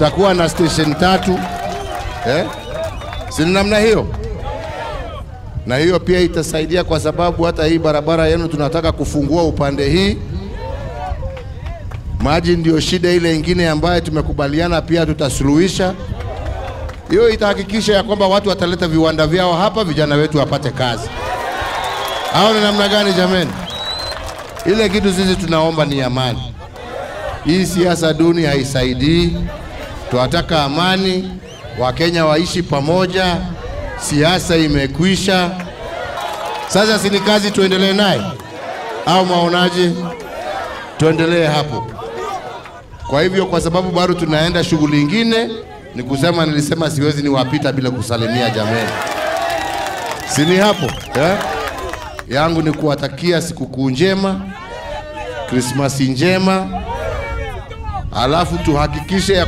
tutakuwa na station 3 si namna hiyo. Na hiyo pia itasaidia kwa sababu hata hii barabara yenu tunataka kufungua upande hii. Maji ndio shida ile nyingine ambayo tumekubaliana pia tutasuluhisha. Hiyo itahakikisha ya kwamba watu wataleta viwanda vyao hapa, vijana wetu wapate kazi. Hao ni namna gani jameni? Ile kitu sisi tunaomba ni amani. Hii siasa duni haisaidii. Tunataka amani, Wakenya waishi pamoja. Siasa imekwisha. Sasa si ni kazi tuendelee naye? Au maonaje? Tuendelee hapo. Kwa hivyo kwa sababu bado tunaenda shughuli nyingine, ni kusema nilisema siwezi niwapita bila kusalimia jameni. Si ni hapo? Yangu ni kuwatakia sikukuu njema, Krismasi njema. Alafu tuhakikishe